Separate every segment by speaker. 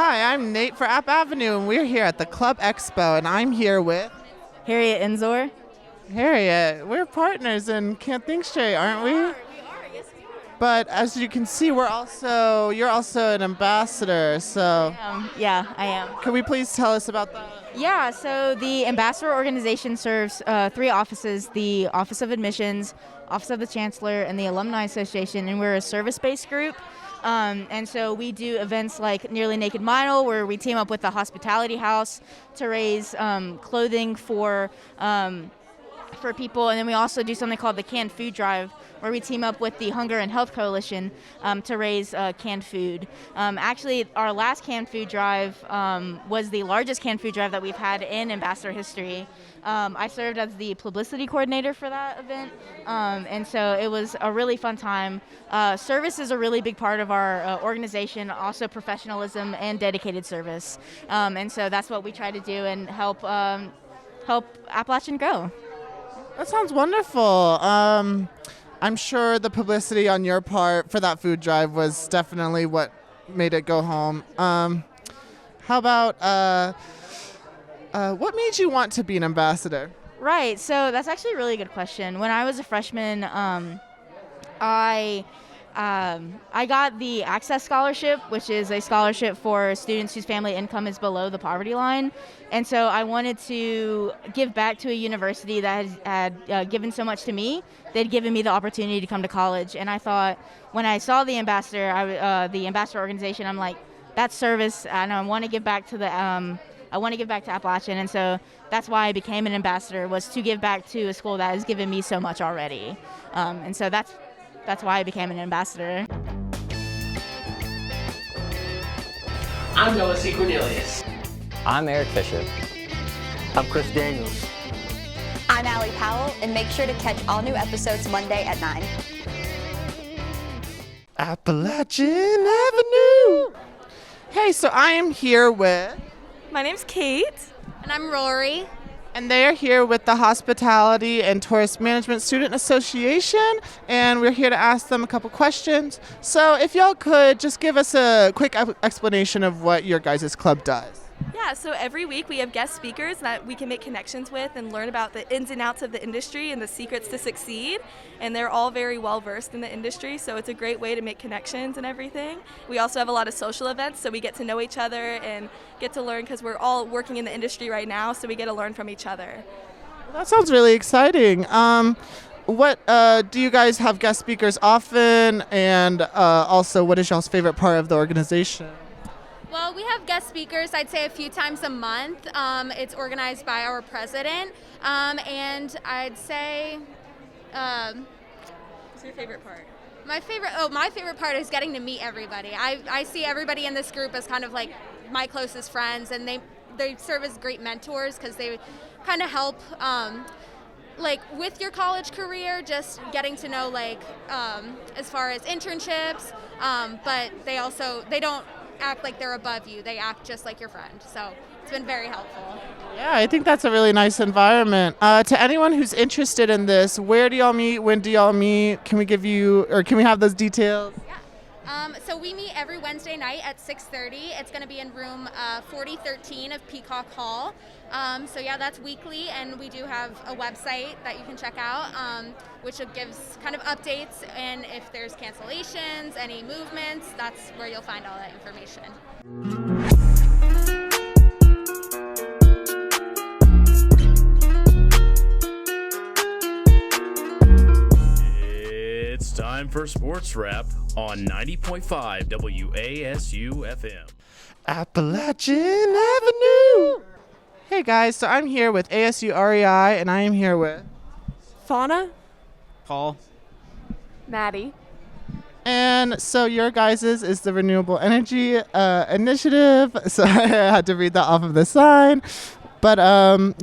Speaker 1: Hi, I'm Nate for App Avenue, and we're here at the Club Expo, and I'm here with
Speaker 2: Harriet Enzor.
Speaker 1: Harriet. We're partners in Can't Think Straight, aren't we?
Speaker 2: We are, yes we are.
Speaker 1: But as you can see, you're also an ambassador, so
Speaker 2: Yeah, I am.
Speaker 1: can we please tell us about that?
Speaker 2: Yeah, so the Ambassador organization serves three offices: the Office of Admissions, Office of the Chancellor, and the Alumni Association, and we're a service-based group. And so we do events like Nearly Naked Mile, where we team up with the Hospitality House to raise clothing for people, and then we also do something called the Canned Food Drive, where we team up with the Hunger and Health Coalition to raise canned food. Actually, our last canned food drive was the largest canned food drive that we've had in Ambassador history. I served as the publicity coordinator for that event, and so it was a really fun time. Service is a really big part of our organization, also professionalism and dedicated service, and so that's what we try to do and help Appalachian grow.
Speaker 1: That sounds wonderful. I'm sure the publicity on your part for that food drive was definitely what made it go home. How about what made you want to be an ambassador?
Speaker 2: Right, so that's actually a really good question. When I was a freshman, I got the Access Scholarship, which is a scholarship for students whose family income is below the poverty line. And so I wanted to give back to a university that had given so much to me. They'd given me the opportunity to come to college. And I thought, when I saw the the ambassador organization, I'm like, that's service, and I want to give back to Appalachian. And so that's why I became an ambassador, was to give back to a school that has given me so much already. And so that's why I became an ambassador.
Speaker 3: I'm Noah C. Cornelius.
Speaker 4: I'm Eric Fisher.
Speaker 5: I'm Chris Daniels.
Speaker 6: I'm Allie Powell, and make sure to catch all new episodes Monday at 9.
Speaker 1: Appalachian Avenue. Hey, so I am here with...
Speaker 7: My name's Kate.
Speaker 8: And I'm Rory.
Speaker 1: And they are here with the Hospitality and Tourist Management Student Association, and we're here to ask them a couple questions. So if y'all could just give us a quick explanation of what your guys' club does.
Speaker 7: Yeah, so every week we have guest speakers that we can make connections with and learn about the ins and outs of the industry and the secrets to succeed. And they're all very well versed in the industry, so it's a great way to make connections and everything. We also have a lot of social events, so we get to know each other and get to learn, because we're all working in the industry right now, so we get to learn from each other.
Speaker 1: Well, that sounds really exciting. What do you guys have guest speakers often, and also what is y'all's favorite part of the organization?
Speaker 8: Well, we have guest speakers, I'd say a few times a month. It's organized by our president. And I'd say...
Speaker 7: What's your favorite part?
Speaker 8: My favorite part is getting to meet everybody. I see everybody in this group as kind of like my closest friends, and they serve as great mentors, because they kind of help like with your college career, just getting to know as far as internships, but they don't act like they're above you. They act just like your friend. So it's been very helpful.
Speaker 1: Yeah, I think that's a really nice environment. To anyone who's interested in this, where do y'all meet? When do y'all meet? Can we have those details?
Speaker 8: Yeah. So we meet every Wednesday night at 6:30. It's going to be in room 4013 of Peacock Hall. So yeah, that's weekly, and we do have a website that you can check out, which gives kind of updates, and if there's cancellations, any movements, that's where you'll find all that information.
Speaker 9: It's time for Sports Wrap on 90.5 WASU FM.
Speaker 1: Appalachian Avenue. Hey guys, so I'm here with ASU REI, and I am here with
Speaker 7: Fauna?
Speaker 4: Paul.
Speaker 7: Maddie.
Speaker 1: And so your guys' is the Renewable Energy Initiative. So I had to read that off of the sign. But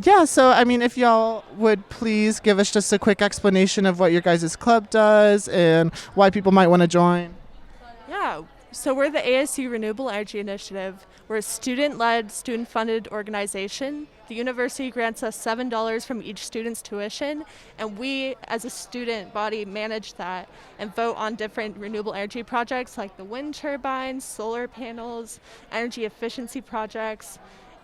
Speaker 1: yeah, so I mean, if y'all would please give us just a quick explanation of what your guys' club does and why people might want to join.
Speaker 7: Yeah, so we're the ASU Renewable Energy Initiative. We're a student-led, student-funded organization
Speaker 10: The university grants us $7 from each student's tuition, and we, as a student body, manage that and vote on different renewable energy projects like the wind turbines, solar panels, energy efficiency projects.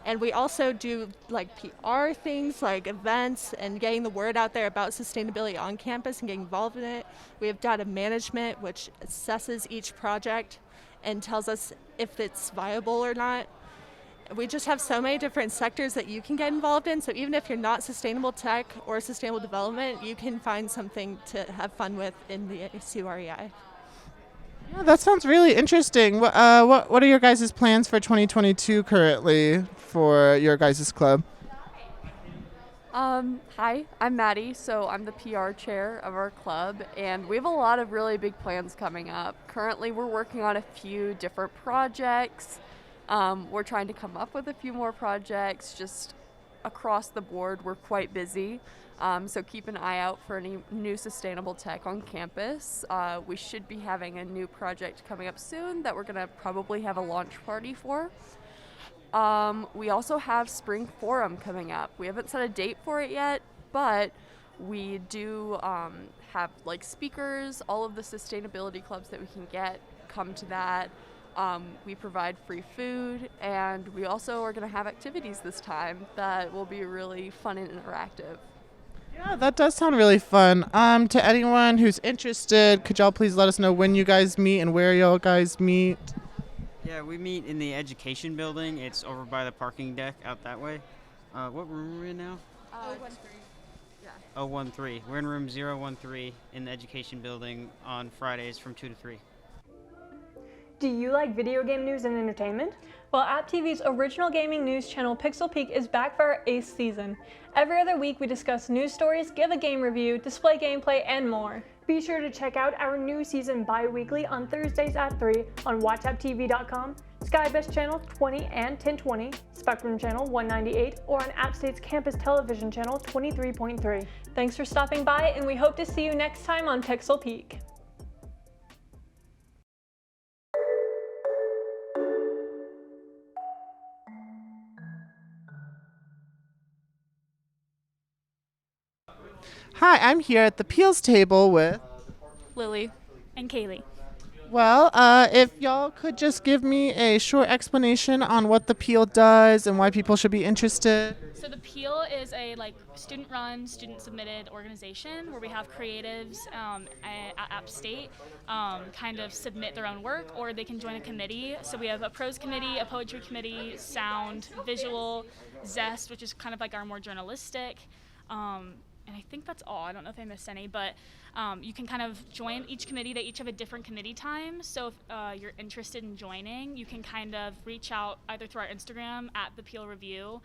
Speaker 10: And we also do like PR things like events and getting the word out there about sustainability on campus and getting involved in it. We have data management, which assesses each project and tells us if it's viable or not. We just have so many different sectors that you can get involved in. So even if you're not sustainable tech or sustainable development, you can find something to have fun with in the CUREI.
Speaker 1: Yeah, that sounds really interesting. What are your guys' plans for 2022 currently for your guys' club?
Speaker 11: Hi, I'm Maddie, so I'm the PR chair of our club, and we have a lot of really big plans coming up. Currently, we're working on a few different projects. We're trying to come up with a few more projects. Just across the board, we're quite busy. So keep an eye out for any new sustainable tech on campus. We should be having a new project coming up soon that we're going to probably have a launch party for. We also have Spring Forum coming up. We haven't set a date for it yet, but we do have like speakers. All of the sustainability clubs that we can get come to that. We provide free food, and we also are going to have activities this time that will be really fun and interactive.
Speaker 1: Yeah, that does sound really fun. To anyone who's interested, could y'all please let us know when you guys meet and where y'all guys meet?
Speaker 12: Yeah, we meet in the education building. It's over by the parking deck out that way. What room are we in now?
Speaker 11: 013. Yeah.
Speaker 12: 013. We're in room 013 in the education building on Fridays from 2 to 3.
Speaker 13: Do you like video game news and entertainment? Well, App TV's original gaming news channel Pixel Peak is back for our 8th season. Every other week we discuss news stories, give a game review, display gameplay, and more. Be sure to check out our new season bi-weekly on Thursdays at 3 on WatchAppTV.com, SkyBest Channel 20 and 1020, Spectrum Channel 198, or on App State's Campus Television Channel 23.3. Thanks for stopping by, and we hope to see you next time on Pixel Peak.
Speaker 1: Hi, I'm here at the Peels table with
Speaker 14: Lily and Kaylee.
Speaker 1: Well, if y'all could just give me a short explanation on what the Peel does and why people should be interested.
Speaker 14: So the Peel is a student-run, student-submitted organization where we have creatives at App State kind of submit their own work, or they can join a committee. So we have a prose committee, a poetry committee, sound, visual, Zest, which is kind of like our more journalistic. And I think that's all. I don't know if I missed any, but you can kind of join each committee. They each have a different committee time. So if you're interested in joining, you can kind of reach out either through our Instagram at the Peel Review,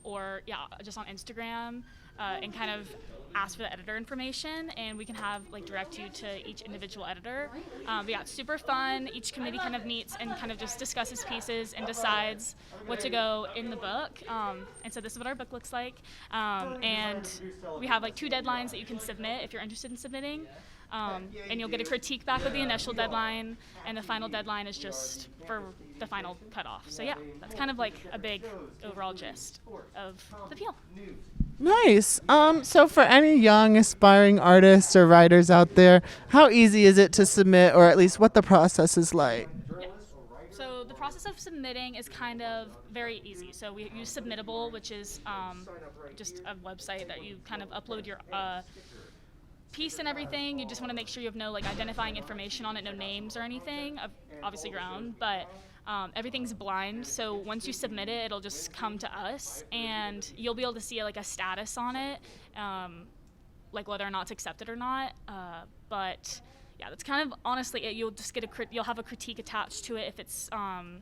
Speaker 14: or just on Instagram, and kind of ask for the editor information, and we can have direct you to each individual editor. But yeah, it's super fun. Each committee kind of meets and kind of just discusses pieces and decides what to go in the book. And so this is what our book looks like. And we have 2 deadlines that you can submit if you're interested in submitting. And you'll get a critique back with the initial deadline, and the final deadline is just for the final cutoff. So yeah, that's kind of a big overall gist of the Peel.
Speaker 1: Nice. So for any young aspiring artists or writers out there, how easy is it to submit, or at least what the process is like?
Speaker 14: Yeah. So the process of submitting is kind of very easy. So we use Submittable, which is just a website that you kind of upload your piece and everything. You just want to make sure you have no identifying information on it, no names or anything, obviously your own, but everything's blind. So once you submit it, it'll just come to us, and you'll be able to see a status on it, whether or not it's accepted or not. But yeah, that's kind of honestly it. You'll just get you'll have a critique attached to it if it's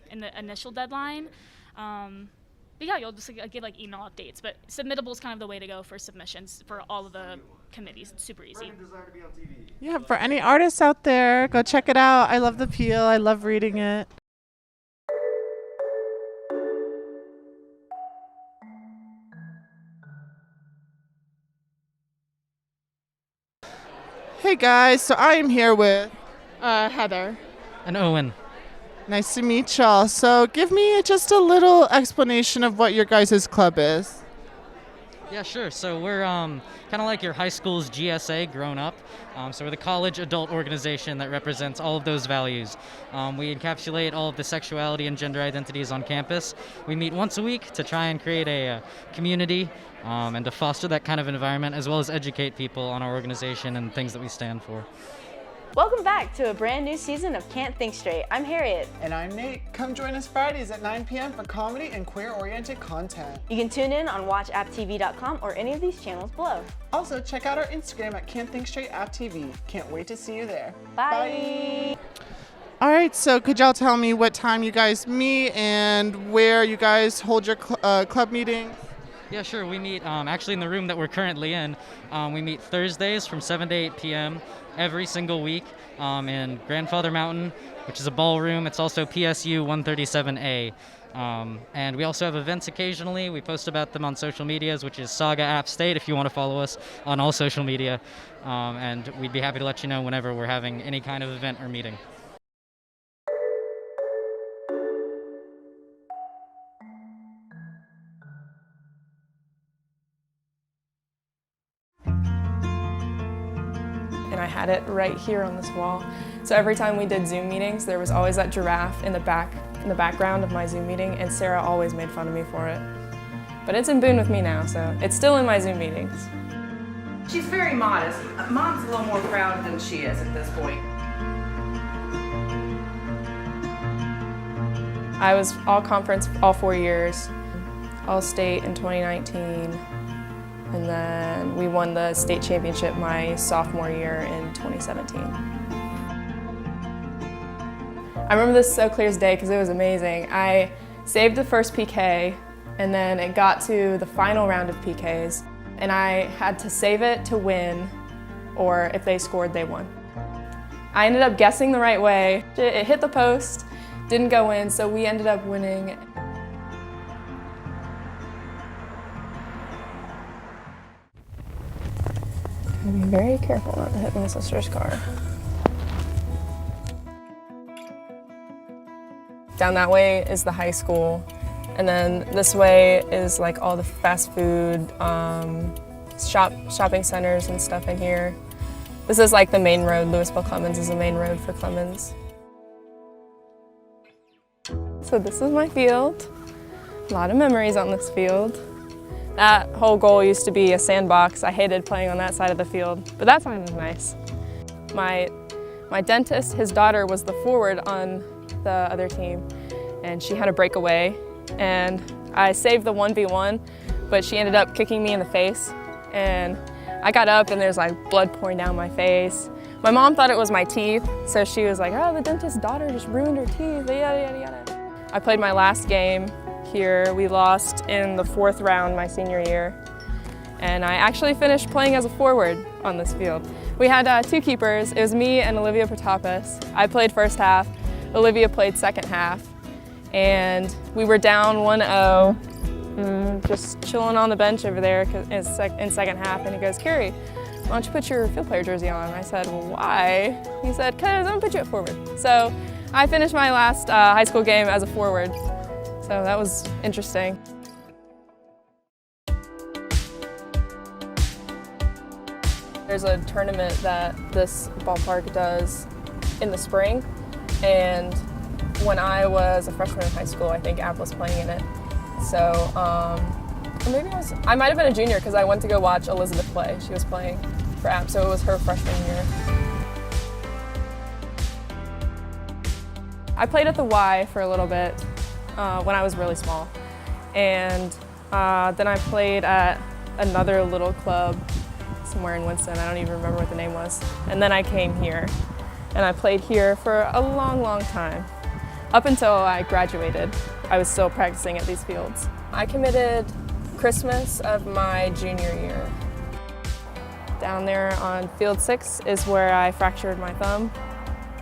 Speaker 14: in the initial deadline. But yeah, you'll just give email updates. But Submittable is kind of the way to go for submissions for all of the committees. It's super easy.
Speaker 1: Yeah, for any artists out there, go check it out. I love the Peel. I love reading it. Hey guys, so I am here with
Speaker 15: Heather.
Speaker 16: And Owen.
Speaker 1: Nice to meet y'all. So give me just a little explanation of what your guys' club is.
Speaker 15: Yeah, sure. So we're kind of like your high school's GSA grown up. So we're the college adult organization that represents all of those values. We encapsulate all of the sexuality and gender identities on campus. We meet once a week to try and create a community and to foster that kind of environment, as well as educate people on our organization and things that we stand for.
Speaker 2: Welcome back to a brand new season of Can't Think Straight. I'm Harriet.
Speaker 1: And I'm Nate. Come join us Fridays at 9 p.m. for comedy and queer-oriented content.
Speaker 2: You can tune in on watchapptv.com or any of these channels below.
Speaker 1: Also, check out our Instagram at Can't Think Straight App TV. Can't wait to see you there.
Speaker 2: Bye.
Speaker 1: All right, so could y'all tell me what time you guys meet and where you guys hold your club meetings?
Speaker 15: Yeah, sure. We meet actually in the room that we're currently in. We meet Thursdays from 7 to 8 p.m. every single week in Grandfather Mountain, which is a ballroom. It's also PSU 137A. And we also have events occasionally. We post about them on social medias, which is Saga App State if you want to follow us on all social media. And we'd be happy to let you know whenever we're having any kind of event or meeting.
Speaker 16: And I had it right here on this wall. So every time we did Zoom meetings, there was always that giraffe in the background of my Zoom meeting, and Sarah always made fun of me for it. But it's in Boone with me now, so it's still in my Zoom meetings.
Speaker 17: She's very modest. Mom's a little more proud than she is at this point.
Speaker 16: I was all conference all 4 years, all state in 2019. And then we won the state championship my sophomore year in 2017. I remember this so clear as day because it was amazing. I saved the first PK, and then it got to the final round of PKs, and I had to save it to win, or if they scored, they won. I ended up guessing the right way. It hit the post, didn't go in, so we ended up winning. Be very careful not to hit my sister's car. Down that way is the high school, and then this way is like all the fast food, shopping centers and stuff in here. This is like the main road. Louisville Clemens is the main road for Clemens. So this is my field. A lot of memories on this field. That whole goal used to be a sandbox. I hated playing on that side of the field, but that side was nice. My dentist, his daughter was the forward on the other team, and she had a breakaway, and I saved the 1v1, but she ended up kicking me in the face, and I got up and there's like blood pouring down my face. My mom thought it was my teeth, so she was like, oh, the dentist's daughter just ruined her teeth, yada, yada, yada. I played my last game here. We lost in the 4th round my senior year, and I actually finished playing as a forward on this field. We had 2 keepers. It was me and Olivia Protopis. I played first half, Olivia played second half, and we were down 1-0, just chilling on the bench over there in second half, and he goes, Carrie, why don't you put your field player jersey on? I said, well, why? He said, because I'm gonna put you at forward. So I finished my last high school game as a forward. So that was interesting. There's a tournament that this ballpark does in the spring, and when I was a freshman in high school, I think App was playing in it. So, or maybe I might have been a junior because I went to go watch Elizabeth play. She was playing for App, so it was her freshman year. I played at the Y for a little bit. When I was really small. And then I played at another little club somewhere in Winston. I don't even remember what the name was. And then I came here, and I played here for a long, long time. Up until I graduated, I was still practicing at these fields. I committed Christmas of my junior year. Down there on field 6 is where I fractured my thumb.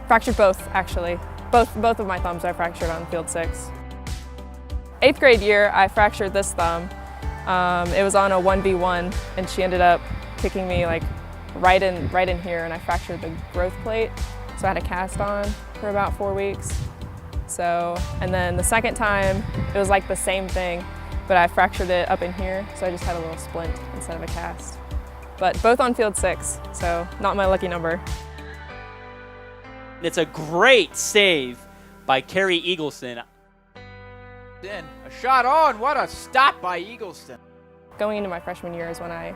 Speaker 16: Fractured both, actually. Both of my thumbs I fractured on field 6. 8th grade year, I fractured this thumb. It was on a 1v1, and she ended up kicking me like right in here, and I fractured the growth plate. So I had a cast on for about 4 weeks. So, and then the second time, it was like the same thing, but I fractured it up in here, so I just had a little splint instead of a cast. But both on field 6, so not my lucky number.
Speaker 18: It's a great save by Kerry Eagleston.
Speaker 19: Then a shot on, what a stop by Eagleston.
Speaker 16: Going into my freshman year is when I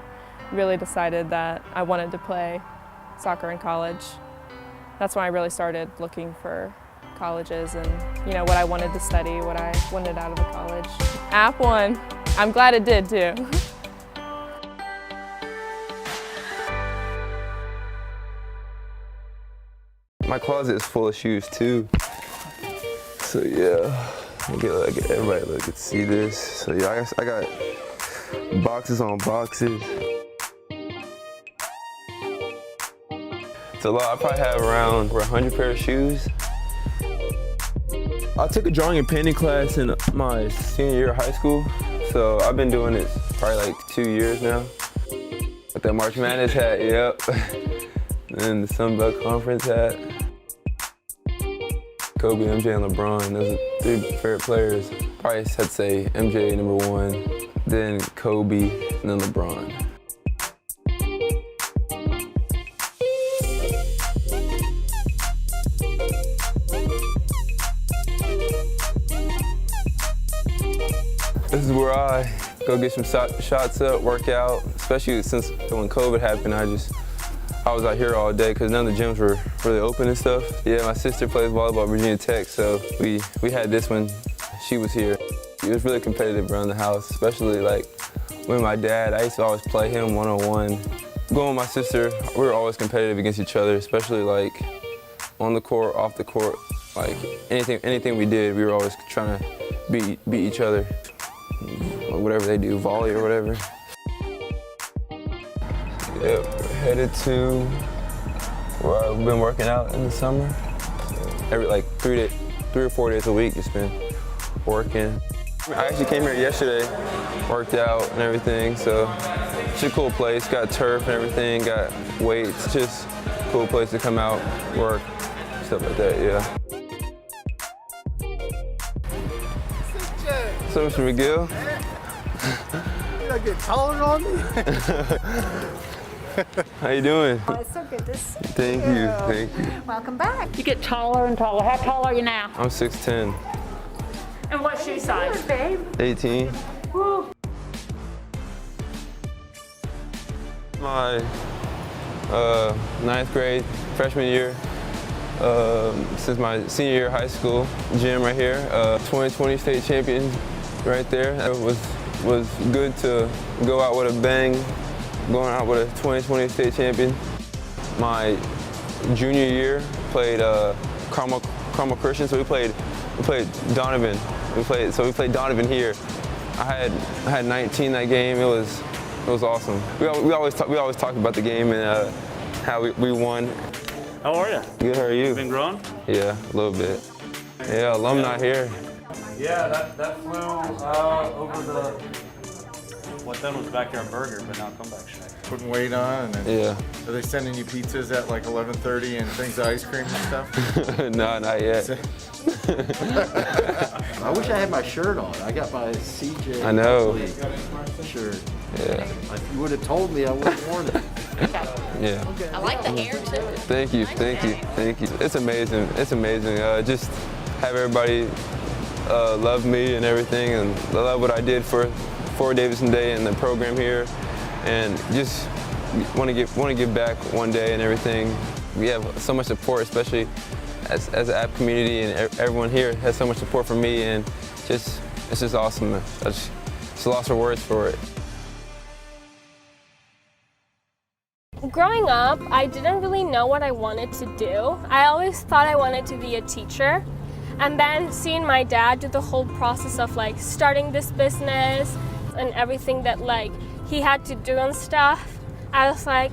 Speaker 16: really decided that I wanted to play soccer in college. That's when I really started looking for colleges and what I wanted to study, what I wanted out of the college. App won. I'm glad it did too.
Speaker 20: My closet is full of shoes too. So yeah, I get everybody look and see this. So yeah, I got boxes on boxes. It's a lot. I probably have around 100 pair of shoes. I took a drawing and painting class in my senior year of high school. So I've been doing it probably like 2 years now. With that March Madness hat, yep. And the Sun Belt Conference hat. Kobe, MJ, and LeBron, those are 3 favorite players. Probably had to say MJ #1, then Kobe, and then LeBron. This is where I go get some shots up, work out, especially since when COVID happened, I was out here all day because none of the gyms were really open and stuff. Yeah, my sister plays volleyball at Virginia Tech, so we had this when she was here. It was really competitive around the house, especially like with my dad. I used to always play him one-on-one. Going with my sister, we were always competitive against each other, especially like on the court, off the court. Like anything we did, we were always trying to beat each other. Whatever they do, volley or whatever. Yep, headed to where I've been working out in the summer. Every like 3 or 4 days a week, just been working. I actually came here yesterday, worked out and everything, so it's a cool place. Got turf and everything, got weights, just a cool place to come out, work, stuff like that, yeah. So, Mr. McGill.
Speaker 21: You don't get taller on me?
Speaker 20: How you doing?
Speaker 22: Oh, it's so good to see
Speaker 20: Thank you.
Speaker 22: Welcome back. You get taller and taller. How tall are you now?
Speaker 20: I'm 6'10".
Speaker 22: And what shoe size? Babe.
Speaker 20: 18.
Speaker 22: Woo.
Speaker 20: My 9th grade, freshman year, since my senior year of high school, gym right here, 2020 state champion right there. It was good to go out with a bang, going out with a 2020 state champion. My junior year, played Carmel Christian, so we played Donovan. We played Donovan here. I had 19 that game. It was awesome. We always talk about the game and how we won.
Speaker 23: How are you?
Speaker 20: Good. How are you?
Speaker 23: Been growing?
Speaker 20: Yeah, a little bit. Yeah, alumni here.
Speaker 23: Yeah, that flew over the. What then was backyard burger, but now comeback shack.
Speaker 21: Putting weight on, and then
Speaker 20: Yeah.
Speaker 21: Are they sending you pizzas at like 11:30 and things of ice cream and stuff?
Speaker 20: No, not yet.
Speaker 21: I wish I had my shirt on. I got my CJ.
Speaker 20: I know.
Speaker 21: Shirt.
Speaker 20: Yeah.
Speaker 21: If you would have told me, I would have worn it.
Speaker 20: Yeah.
Speaker 22: I like the hair too.
Speaker 20: Thank you. It's amazing. Just have everybody love me and everything, and I love what I did for Davidson Day and the program here, and just want to give back one day and everything. We have so much support, especially as an app community, and everyone here has so much support for me, and it's just awesome. I just lost for words for it.
Speaker 24: Growing up, I didn't really know what I wanted to do. I always thought I wanted to be a teacher. And then seeing my dad do the whole process of like starting this business and everything that like he had to do and stuff, I was like,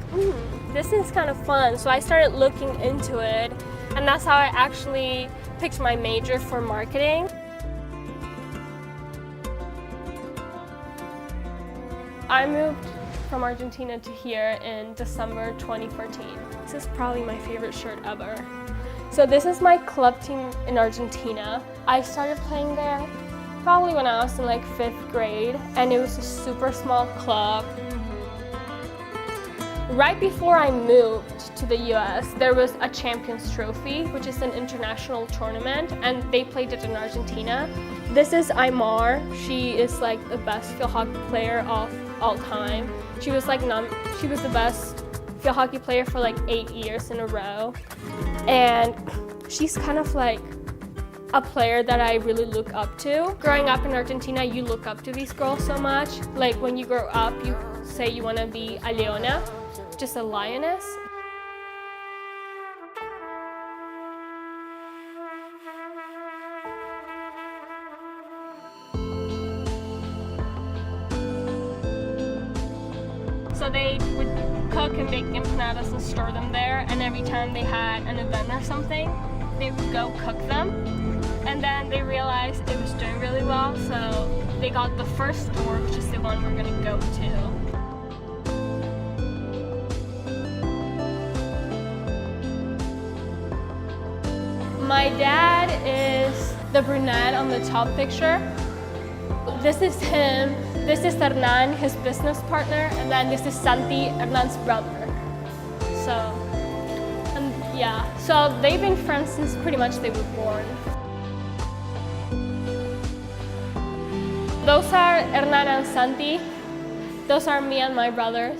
Speaker 24: this is kind of fun. So I started looking into it, and that's how I actually picked my major for marketing. I moved from Argentina to here in December 2014. This is probably my favorite shirt ever. So this is my club team in Argentina. I started playing there probably when I was in like 5th grade, and it was a super small club. Right before I moved to the US, there was a Champions Trophy, which is an international tournament, and they played it in Argentina. This is Aymar. She is like the best field hockey player of all time. She was the best field hockey player for like 8 years in a row. And she's kind of like a player that I really look up to. Growing up in Argentina, you look up to these girls so much. Like when you grow up, you say you want to be a leona, just a lioness. So they would cook and bake empanadas and store them there, and every time they had an event or something, they would go cook them. And then they realized it was doing really well, so they got the first store, which is the one we're gonna go to. My dad is the brunette on the top picture. This is him. This is Hernan, his business partner, and then this is Santi, Hernan's brother. So, and yeah, so they've been friends since pretty much they were born. Those are Hernan and Santi. Those are me and my brothers.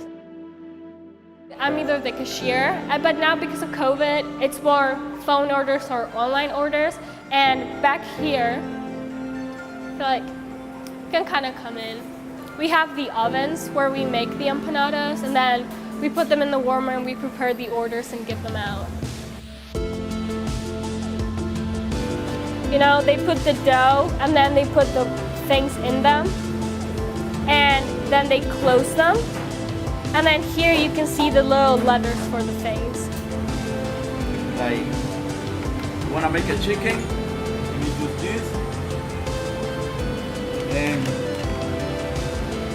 Speaker 24: I'm either the cashier, but now because of COVID, it's more phone orders or online orders. And back here, I feel like you can kind of come in. We have the ovens where we make the empanadas, and then we put them in the warmer and we prepare the orders and give them out. You know, they put the dough and then they put the things in them, and then they close them. And then here you can see the little letters for the things.
Speaker 3: Like, you wanna make a chicken, you do this, and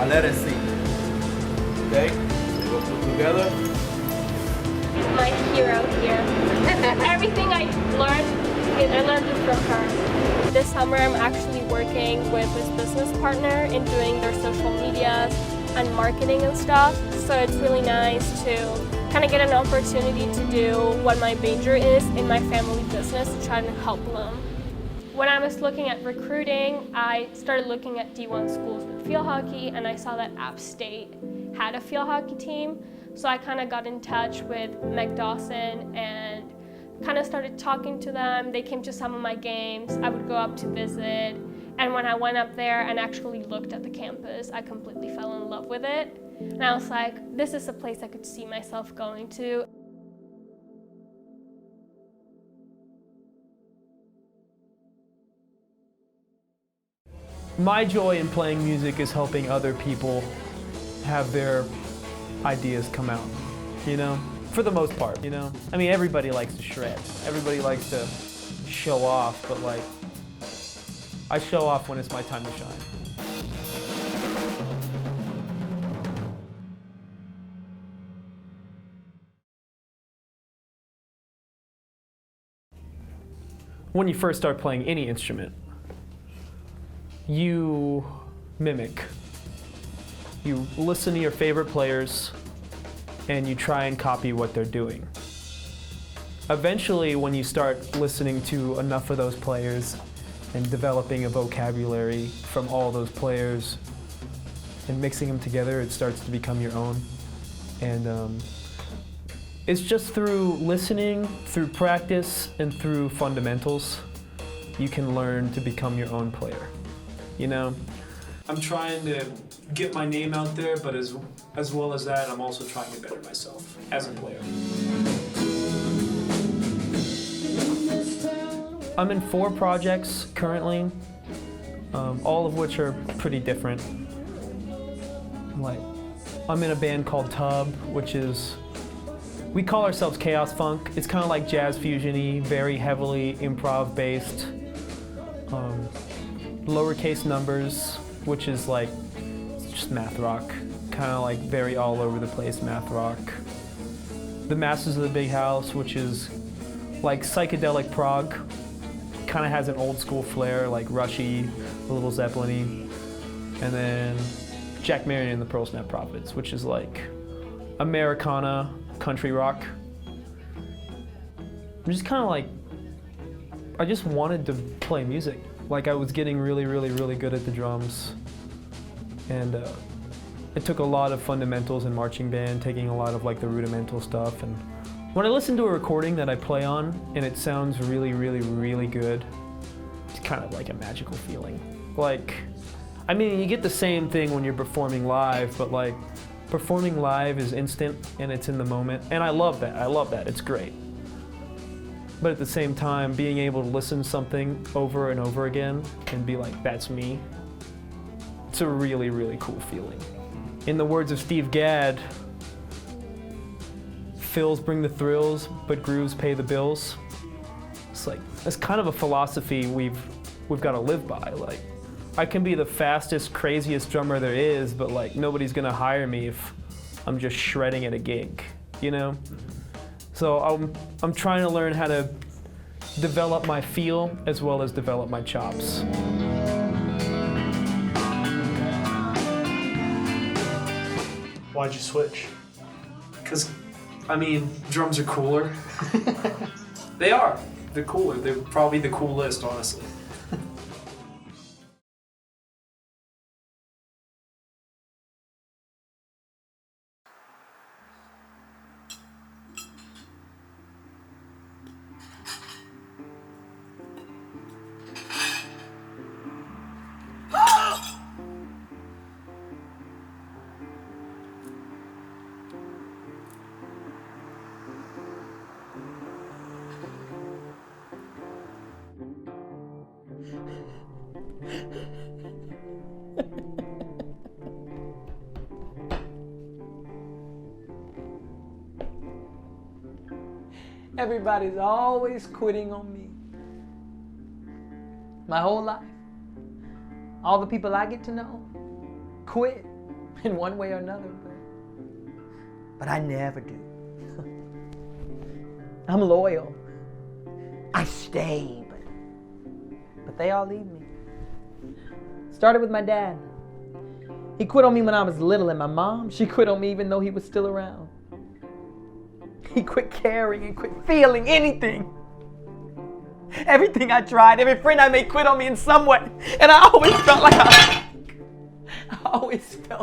Speaker 3: I let it see. Okay? We'll put together.
Speaker 24: My hero here. Everything I learned it from her. This summer I'm actually working with this business partner in doing their social medias and marketing and stuff. So it's really nice to kind of get an opportunity to do what my major is in my family business to try to help them. When I was looking at recruiting, I started looking at D1 schools with field hockey, and I saw that App State had a field hockey team. So I kind of got in touch with McDawson and kind of started talking to them. They came to some of my games. I would go up to visit. And when I went up there and actually looked at the campus, I completely fell in love with it. And I was like, this is a place I could see myself going to.
Speaker 5: My joy in playing music is helping other people have their ideas come out, you know? For the most part, you know? I mean, everybody likes to shred. Everybody likes to show off, but like, I show off when it's my time to shine. When you first start playing any instrument, you mimic. You listen to your favorite players and you try and copy what they're doing. Eventually, when you start listening to enough of those players and developing a vocabulary from all those players and mixing them together, it starts to become your own. And it's just through listening, through practice, and through fundamentals, you can learn to become your own player, you know? I'm trying to get my name out there, but as well as that, I'm also trying to better myself as a player. I'm in 4 projects currently, all of which are pretty different. Like, I'm in a band called Tub, which is, we call ourselves Chaos Funk. It's kind of like jazz fusion-y, very heavily improv based. Lowercase Numbers, which is like just math rock, kind of like very all over the place math rock. The Masters of the Big House, which is like psychedelic prog. Kind of has an old school flair, like Rushy, a little Zeppelin-y. And then Jack Marion and the Pearl Snap Prophets, which is like Americana country rock. I'm just kind of like, I just wanted to play music. Like I was getting really, really, really good at the drums. And it took a lot of fundamentals in marching band, taking a lot of like the rudimental stuff. And when I listen to a recording that I play on and it sounds really, really, really good, it's kind of like a magical feeling. Like, I mean, you get the same thing when you're performing live, but like performing live is instant and it's in the moment. And I love that, it's great. But at the same time, being able to listen to something over and over again and be like, that's me, it's a really, really cool feeling. In the words of Steve Gadd, fills bring the thrills, but grooves pay the bills. It's like, that's kind of a philosophy we've got to live by. Like, I can be the fastest, craziest drummer there is, but like nobody's gonna hire me if I'm just shredding at a gig, you know? So I'm trying to learn how to develop my feel as well as develop my chops.
Speaker 4: Why'd you switch? Because, I mean, drums are cooler. They are. They're cooler. They're probably the coolest, honestly.
Speaker 6: Everybody's always quitting on me. My whole life. All the people I get to know quit in one way or another, but I never do. I'm loyal. I stay, but they all leave me. Started with my dad. He quit on me when I was little, and my mom, she quit on me even though he was still around. He quit caring and quit feeling anything. Everything I tried, every friend I made quit on me in some way. And I always felt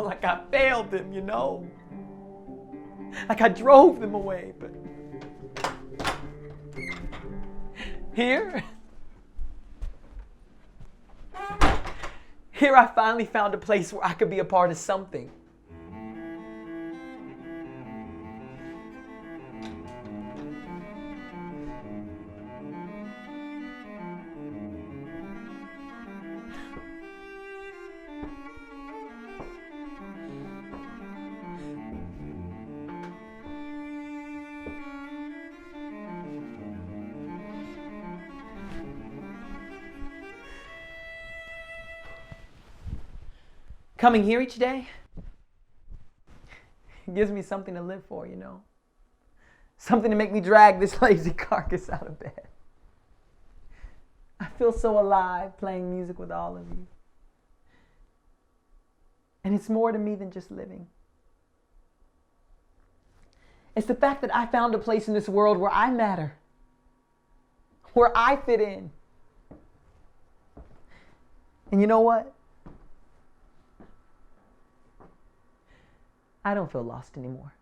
Speaker 6: like I failed them, you know? Like I drove them away, but here I finally found a place where I could be a part of something. Coming here each day gives me something to live for, you know? Something to make me drag this lazy carcass out of bed. I feel so alive playing music with all of you. And it's more to me than just living. It's the fact that I found a place in this world where I matter, where I fit in. And you know what? I don't feel lost anymore.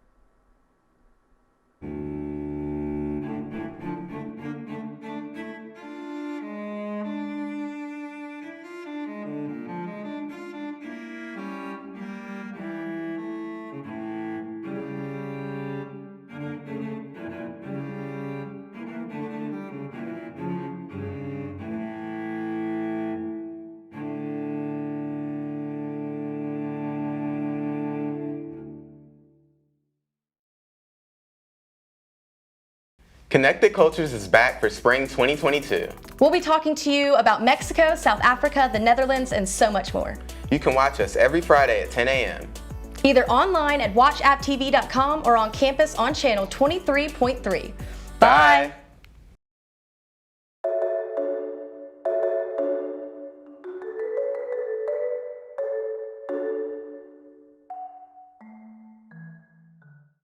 Speaker 8: Connected Cultures is back for spring 2022.
Speaker 9: We'll be talking to you about Mexico, South Africa, the Netherlands, and so much more.
Speaker 8: You can watch us every Friday at 10 a.m.
Speaker 9: Either online at watchapptv.com or on campus on channel 23.3.
Speaker 8: Bye.